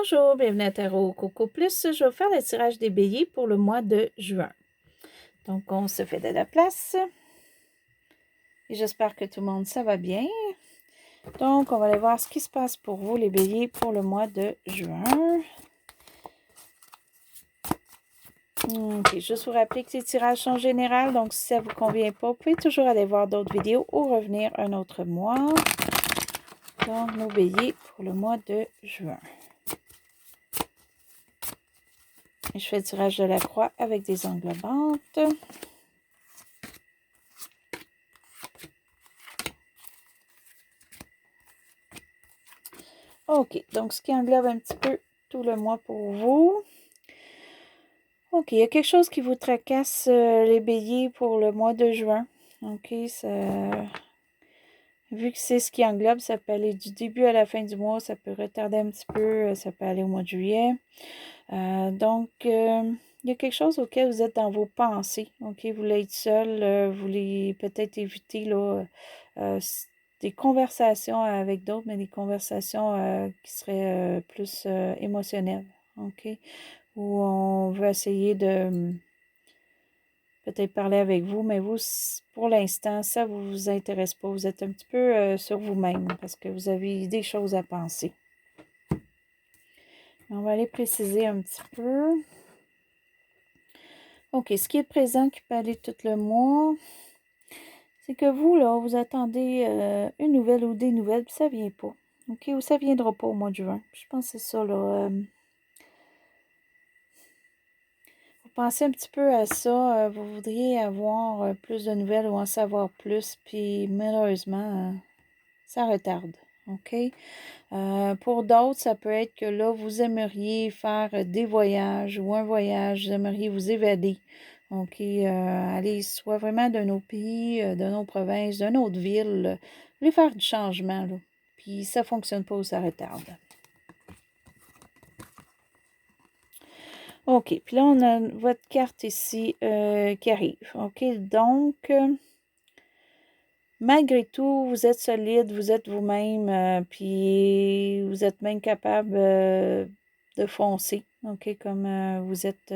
Bonjour, bienvenue à Tarot Coco Plus. Je vais faire le tirage des béliers pour le mois de juin. Donc, on se fait de la place. Et j'espère que tout le monde, ça va bien. Donc, on va aller voir ce qui se passe pour vous, les béliers, pour le mois de juin. Ok, juste vous rappeler que les tirages sont généraux. Donc, si ça ne vous convient pas, vous pouvez toujours aller voir d'autres vidéos ou revenir un autre mois. Donc, nos béliers pour le mois de juin. Et je fais le tirage de la croix avec des englobantes. OK, donc ce qui englobe un petit peu tout le mois pour vous. OK, il y a quelque chose qui vous tracasse les béliers pour le mois de juin. OK, vu que c'est ce qui englobe, ça peut aller du début à la fin du mois, ça peut retarder un petit peu, ça peut aller au mois de juillet. Donc, il y a quelque chose auquel vous êtes dans vos pensées. OK, vous voulez être seul, vous voulez peut-être éviter là, des conversations avec d'autres, mais des conversations qui seraient plus émotionnelles. OK, où on veut essayer de peut-être parler avec vous, mais vous, pour l'instant, ça ne vous intéresse pas. Vous êtes un petit peu sur vous-même parce que vous avez des choses à penser. On va aller préciser un petit peu. OK, ce qui est présent, qui peut aller tout le mois, c'est que vous, là, vous attendez une nouvelle ou des nouvelles, puis ça ne vient pas. OK, ou ça ne viendra pas au mois de juin. Je pense que c'est ça, là. Vous pensez un petit peu à ça. Vous voudriez avoir plus de nouvelles ou en savoir plus, puis malheureusement, ça retarde. OK? Pour d'autres, ça peut être que là, vous aimeriez faire des voyages ou un voyage, vous aimeriez vous évader. OK? Aller soit vraiment d'un autre pays, d'une autre province, d'une autre ville. Vous voulez faire du changement, là. Puis ça ne fonctionne pas ou ça retarde. OK. Puis là, on a votre carte ici qui arrive. OK? Donc, malgré tout, vous êtes solide, vous êtes vous-même, puis vous êtes même capable de foncer, OK, comme vous êtes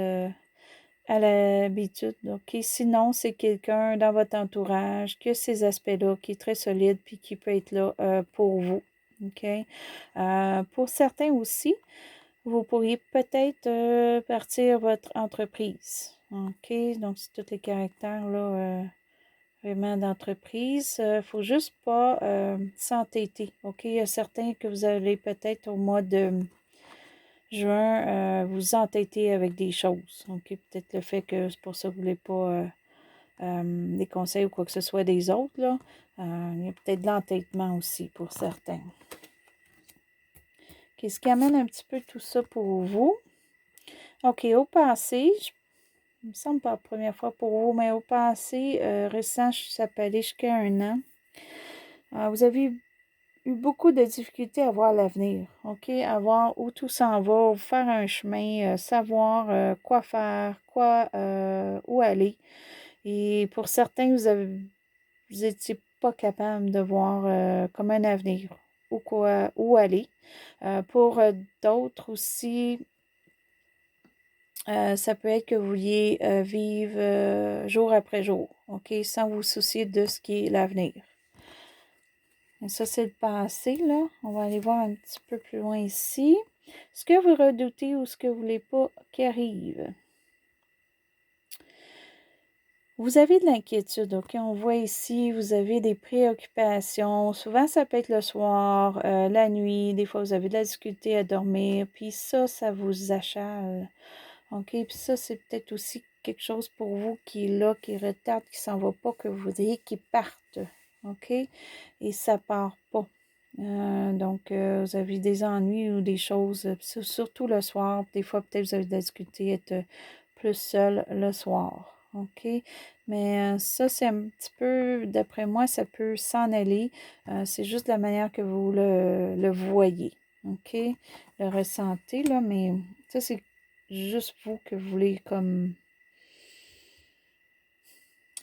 à l'habitude. OK, sinon, c'est quelqu'un dans votre entourage qui a ces aspects-là, qui est très solide, puis qui peut être là pour vous. OK? Pour certains aussi, vous pourriez peut-être partir votre entreprise. OK? Donc, c'est tous les caractères là. Vraiment d'entreprise. Il ne faut juste pas s'entêter. OK? Il y a certains que vous allez peut-être au mois de juin vous entêter avec des choses. OK? Peut-être le fait que c'est pour ça que vous ne voulez pas des conseils ou quoi que ce soit des autres. Là. Il y a peut-être de l'entêtement aussi pour certains. OK, ce qui amène un petit peu tout ça pour vous. OK, au passé, il me semble pas la première fois pour vous, mais au passé récent, ça peut aller jusqu'à 1 an. Vous avez eu beaucoup de difficultés à voir l'avenir, OK? À voir où tout s'en va, faire un chemin, savoir quoi faire, où aller. Et pour certains, vous n'étiez pas capable de voir comme un avenir où aller. Pour d'autres aussi, ça peut être que vous vouliez vivre jour après jour, OK? Sans vous soucier de ce qui est l'avenir. Et ça, c'est le passé, là. On va aller voir un petit peu plus loin ici. Ce que vous redoutez ou ce que vous ne voulez pas qui arrive. Vous avez de l'inquiétude, OK? On voit ici, vous avez des préoccupations. Souvent, ça peut être le soir, la nuit. Des fois, vous avez de la difficulté à dormir. Puis ça vous achale. OK? Puis ça, c'est peut-être aussi quelque chose pour vous qui est là, qui retarde, qui s'en va pas, que vous voudriez qu'il parte. OK? Et ça part pas. Donc, vous avez des ennuis ou des choses, surtout le soir. Des fois, peut-être vous avez de la difficulté à être plus seul le soir. OK? Mais ça, c'est un petit peu, d'après moi, ça peut s'en aller. C'est juste la manière que vous le voyez. OK? Le ressentez, là, mais ça, c'est juste vous que vous voulez comme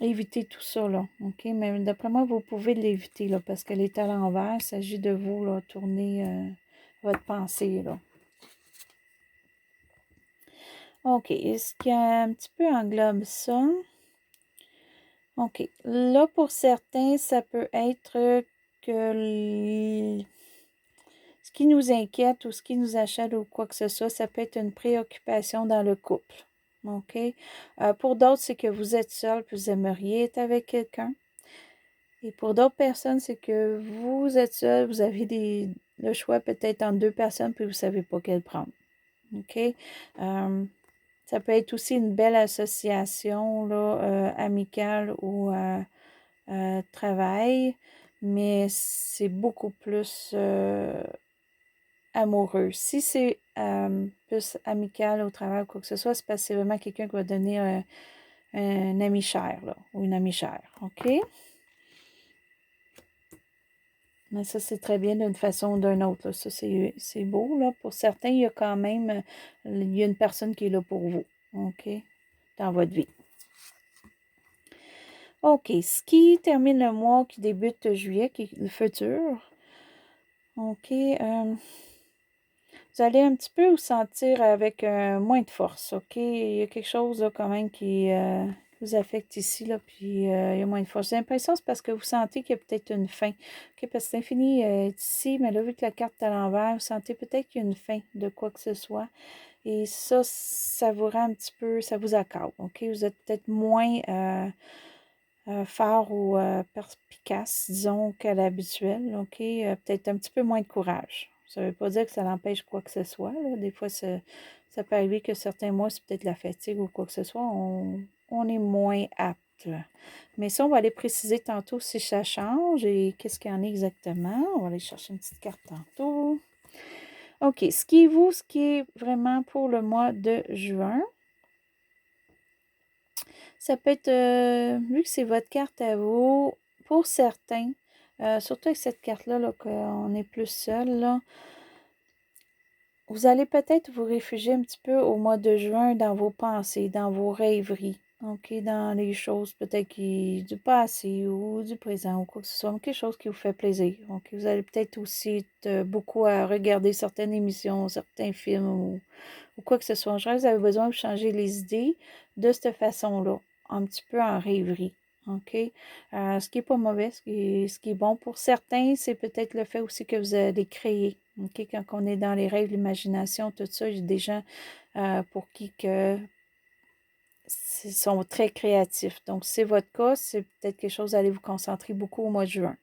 éviter tout ça, là. OK? Mais d'après moi, vous pouvez l'éviter, là, parce qu'elle est à l'envers. Il s'agit de vous, là, tourner votre pensée, là. OK. Est-ce qu'il y a un petit peu englobe ça? OK. Là, pour certains, ça peut être que ce qui nous inquiète ou ce qui nous achète ou quoi que ce soit, ça peut être une préoccupation dans le couple. OK? Pour d'autres, c'est que vous êtes seul puis vous aimeriez être avec quelqu'un. Et pour d'autres personnes, c'est que vous êtes seul, vous avez le choix peut-être entre deux personnes puis vous ne savez pas quelle prendre. OK? Ça peut être aussi une belle association là, amicale ou travail, mais c'est beaucoup plus amoureux. Si c'est plus amical au travail ou quoi que ce soit, c'est parce que c'est vraiment quelqu'un qui va donner un ami cher là, ou une amie chère. OK? Mais ça, c'est très bien d'une façon ou d'une autre. Là. Ça, c'est beau. Là. Pour certains, il y a quand même il y a une personne qui est là pour vous. OK? Dans votre vie. OK. Ce qui termine le mois qui débute juillet, qui est le futur. OK. Vous allez un petit peu vous sentir avec moins de force. OK? Il y a quelque chose là, quand même qui vous affecte ici, là, puis il y a moins de force. J'ai l'impression que c'est parce que vous sentez qu'il y a peut-être une fin. OK? Parce que l'infini est ici, mais là, vu que la carte est à l'envers, vous sentez peut-être qu'il y a une fin de quoi que ce soit. Et ça vous rend un petit peu, ça vous accable. OK? Vous êtes peut-être moins fort ou perspicace, disons, qu'à l'habituel. OK? Peut-être un petit peu moins de courage. Ça ne veut pas dire que ça l'empêche quoi que ce soit. Là. Des fois, ça peut arriver que certains mois, c'est peut-être la fatigue ou quoi que ce soit. On est moins apte. Là. Mais ça, on va aller préciser tantôt si ça change et qu'est-ce qu'il y en a exactement. On va aller chercher une petite carte tantôt. OK. Ce qui est vraiment pour le mois de juin, ça peut être, vu que c'est votre carte à vous, pour certains, surtout avec cette carte-là, là, qu'on est plus seul, là, vous allez peut-être vous réfugier un petit peu au mois de juin dans vos pensées, dans vos rêveries, OK, dans les choses peut-être du passé ou du présent ou quoi que ce soit, quelque chose qui vous fait plaisir. OK, vous allez peut-être aussi être beaucoup à regarder certaines émissions, certains films ou quoi que ce soit. En général, vous avez besoin de changer les idées de cette façon-là, un petit peu en rêverie. OK? Ce qui n'est pas mauvais, ce qui est bon pour certains, c'est peut-être le fait aussi que vous allez créer. OK? Quand on est dans les rêves, l'imagination, tout ça, il y a des gens pour qui sont très créatifs. Donc, si c'est votre cas, c'est peut-être quelque chose à aller vous concentrer beaucoup au mois de juin.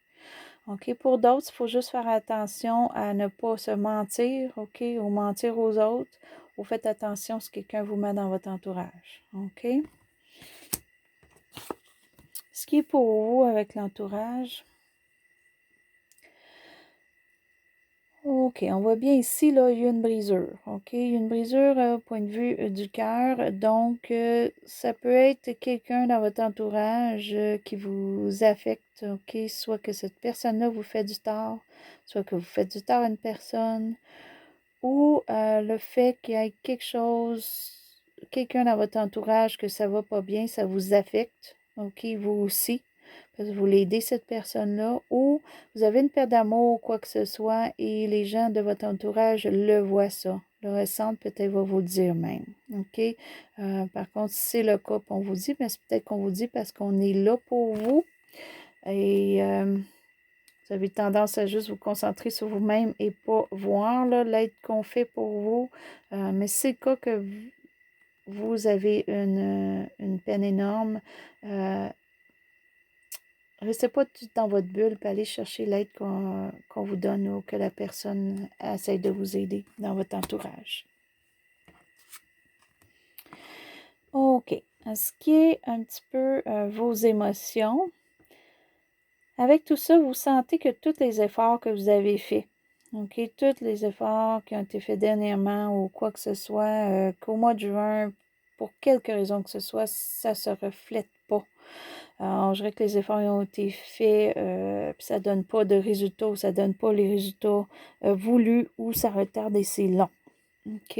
OK? Pour d'autres, il faut juste faire attention à ne pas se mentir, OK? Ou mentir aux autres. Ou faites attention si quelqu'un vous met dans votre entourage. OK? Ce qui est pour vous avec l'entourage. OK, on voit bien ici, là, il y a une brisure. OK? Il y a une brisure au point de vue du cœur. Donc, ça peut être quelqu'un dans votre entourage qui vous affecte. OK? Soit que cette personne-là vous fait du tort, soit que vous faites du tort à une personne, ou le fait qu'il y ait quelque chose, quelqu'un dans votre entourage que ça va pas bien, ça vous affecte, OK, vous aussi, parce que vous voulez aider cette personne-là, ou vous avez une perte d'amour ou quoi que ce soit, et les gens de votre entourage le voient ça, le ressentent, peut-être va vous le dire même, OK? Par contre, si c'est le cas, on vous dit, mais c'est peut-être qu'on vous dit parce qu'on est là pour vous, et vous avez tendance à juste vous concentrer sur vous-même et pas voir l'aide qu'on fait pour vous. Mais si c'est le cas que vous avez une peine énorme, restez pas tout dans votre bulle, puis allez chercher l'aide qu'on vous donne ou que la personne essaie de vous aider dans votre entourage. OK. Ce qui est un petit peu vos émotions, avec tout ça, vous sentez que tous les efforts que vous avez faits, OK, tous les efforts qui ont été faits dernièrement ou quoi que ce soit, qu'au mois de juin, pour quelque raison que ce soit, ça ne se reflète pas. Alors, je dirais que les efforts ont été faits, puis ça ne donne pas de résultats ou ça ne donne pas les résultats voulus ou ça retarde et c'est long. OK?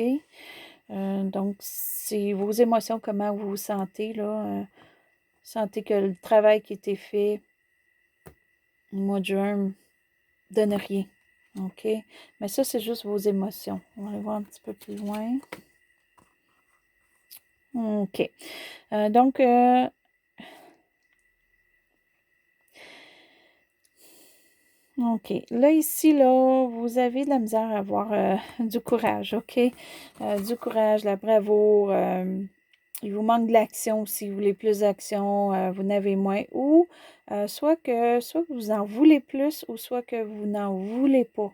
Donc, c'est vos émotions, comment vous vous sentez, là. Sentez que le travail qui a été fait au mois de juin donne rien. OK? Mais ça, c'est juste vos émotions. On va aller voir un petit peu plus loin. OK. Donc, OK. Là, ici, là, vous avez de la misère à avoir du courage, OK? Du courage, la bravoure. Il vous manque de l'action. Si vous voulez plus d'action, vous n'avez moins. Ou soit que vous en voulez plus ou soit que vous n'en voulez pas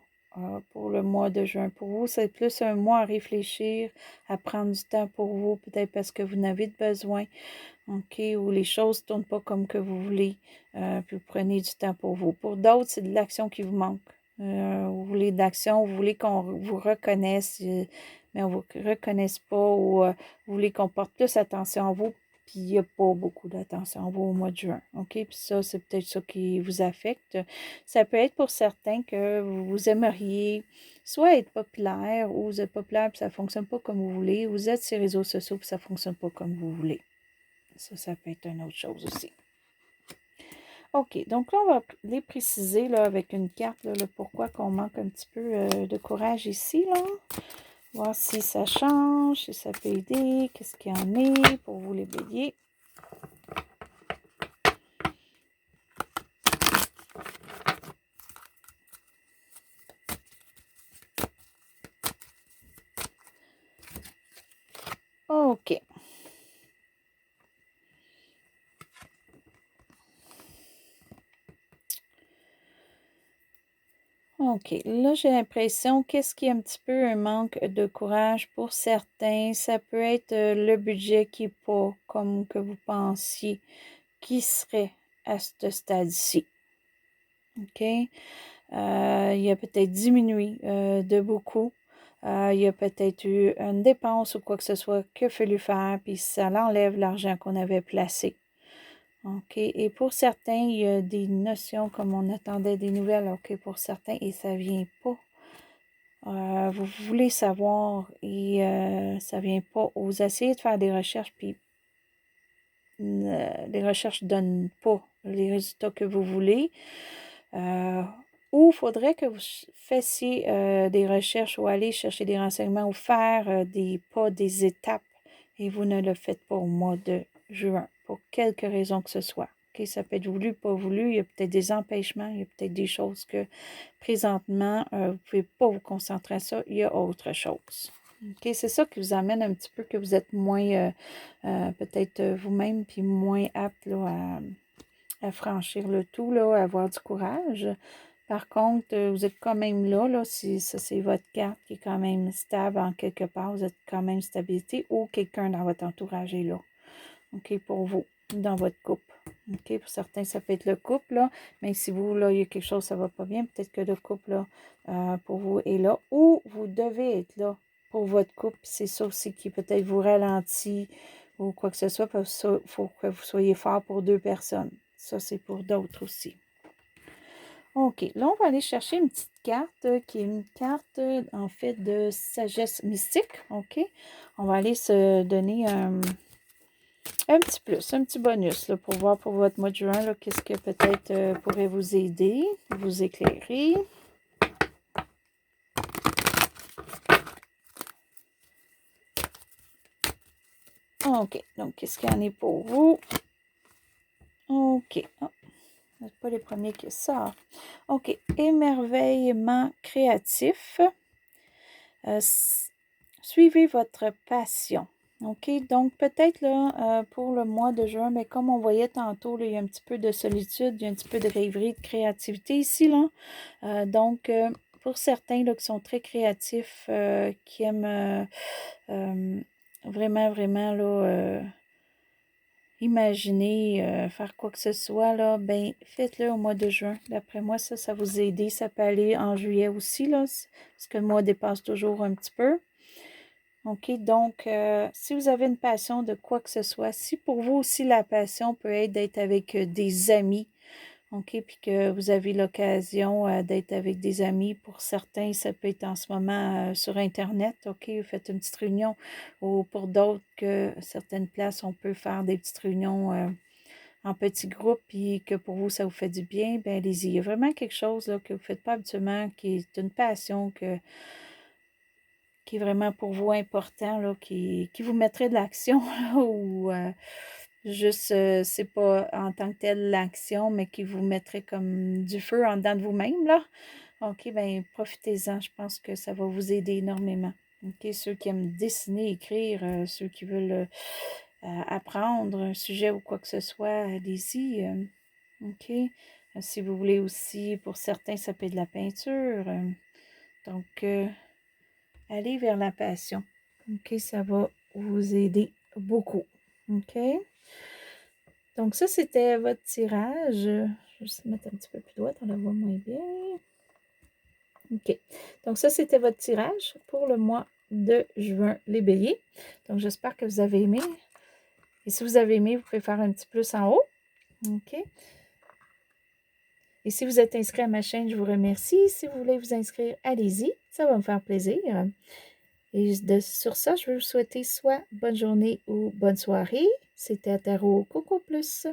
pour le mois de juin. Pour vous, c'est plus un mois à réfléchir, à prendre du temps pour vous, peut-être parce que vous n'avez de besoin. OK, ou les choses ne tournent pas comme que vous voulez, puis vous prenez du temps pour vous. Pour d'autres, c'est de l'action qui vous manque. Vous voulez de l'action, vous voulez qu'on vous reconnaisse, mais on ne vous reconnaisse pas, ou vous voulez qu'on porte plus attention à vous, puis il n'y a pas beaucoup d'attention à vous au mois de juin. OK, puis ça, c'est peut-être ça qui vous affecte. Ça peut être pour certains que vous aimeriez soit être populaire, ou vous êtes populaire, puis ça ne fonctionne pas comme vous voulez, ou vous êtes sur les réseaux sociaux, puis ça ne fonctionne pas comme vous voulez. Ça peut être une autre chose aussi. OK, donc là, on va les préciser là, avec une carte, là, le pourquoi qu'on manque un petit peu de courage ici, là. Voir si ça change, si ça peut aider, qu'est-ce qu'il y en est pour vous les béliers. OK. OK. Là, j'ai l'impression, qu'est-ce qui est un petit peu un manque de courage pour certains? Ça peut être le budget qui n'est pas comme que vous pensiez qui serait à ce stade-ci. OK? Il a peut-être diminué de beaucoup. Il y a peut-être eu une dépense ou quoi que ce soit qu'il a fallu faire, puis ça l'enlève l'argent qu'on avait placé. OK. Et pour certains, il y a des notions comme on attendait des nouvelles, OK, pour certains, et ça vient pas. Vous voulez savoir et ça vient pas. Vous essayez de faire des recherches, puis les recherches ne donnent pas les résultats que vous voulez. Ou il faudrait que vous fassiez des recherches ou aller chercher des renseignements ou faire des étapes, et vous ne le faites pas au mois de juin, pour quelque raison que ce soit. OK, ça peut être voulu, pas voulu, il y a peut-être des empêchements, il y a peut-être des choses que présentement, vous ne pouvez pas vous concentrer à ça, il y a autre chose. OK, c'est ça qui vous amène un petit peu que vous êtes moins, peut-être vous-même, puis moins apte là, à franchir le tout, là, à avoir du courage. Par contre, vous êtes quand même là, si ça c'est votre carte qui est quand même stable en quelque part, vous êtes quand même stabilité, ou quelqu'un dans votre entourage est là. OK, pour vous, dans votre couple. OK, pour certains, ça peut être le couple, là, mais si vous, là, il y a quelque chose, ça ne va pas bien, peut-être que le couple, là, pour vous est là, ou vous devez être là pour votre couple, c'est ça aussi qui peut-être vous ralentit, ou quoi que ce soit, parce qu'il faut que vous soyez fort pour deux personnes. Ça, c'est pour d'autres aussi. OK, là, on va aller chercher une petite carte qui est une carte, en fait, de sagesse mystique. OK, on va aller se donner un petit plus, un petit bonus là, pour voir pour votre mois de juin, qu'est-ce que peut-être pourrait vous aider, vous éclairer. OK, donc qu'est-ce qu'il y en est pour vous? OK, oh, c'est pas les premiers qui sortent. OK, émerveillement créatif. Suivez votre passion. OK, donc peut-être là, pour le mois de juin, mais comme on voyait tantôt, là, il y a un petit peu de solitude, il y a un petit peu de rêverie, de créativité ici, là. Donc, pour certains là, qui sont très créatifs, qui aiment vraiment, vraiment là, imaginer faire quoi que ce soit, là, ben faites-le au mois de juin. D'après moi, ça vous aide. Ça peut aller en juillet aussi, là, parce que le mois dépasse toujours un petit peu. OK, donc, si vous avez une passion de quoi que ce soit, si pour vous aussi la passion peut être d'être avec des amis, OK, puis que vous avez l'occasion d'être avec des amis, pour certains, ça peut être en ce moment sur Internet, OK, vous faites une petite réunion, ou pour d'autres, que certaines places, on peut faire des petites réunions en petits groupes, puis que pour vous, ça vous fait du bien, bien allez-y. Il y a vraiment quelque chose là, que vous ne faites pas habituellement, qui est une passion qui est vraiment pour vous important, là, qui vous mettrait de l'action, ou juste, c'est pas en tant que tel l'action, mais qui vous mettrait comme du feu en dedans de vous-même, là. OK, ben profitez-en, je pense que ça va vous aider énormément. OK, ceux qui aiment dessiner, écrire, ceux qui veulent apprendre un sujet ou quoi que ce soit, allez-y. OK. Si vous voulez aussi, pour certains, ça peut être de la peinture. Donc, allez vers la passion. OK, ça va vous aider beaucoup. OK. Donc, ça, c'était votre tirage. Je vais juste mettre un petit peu plus droite, on la voit moins bien. OK. Donc, ça, c'était votre tirage pour le mois de juin, les béliers. Donc, j'espère que vous avez aimé. Et si vous avez aimé, vous pouvez faire un petit plus en haut. OK. Et si vous êtes inscrit à ma chaîne, je vous remercie. Si vous voulez vous inscrire, allez-y. Ça va me faire plaisir. Et sur ça, je vais vous souhaiter soit bonne journée ou bonne soirée. C'était Tarot Coco Plus.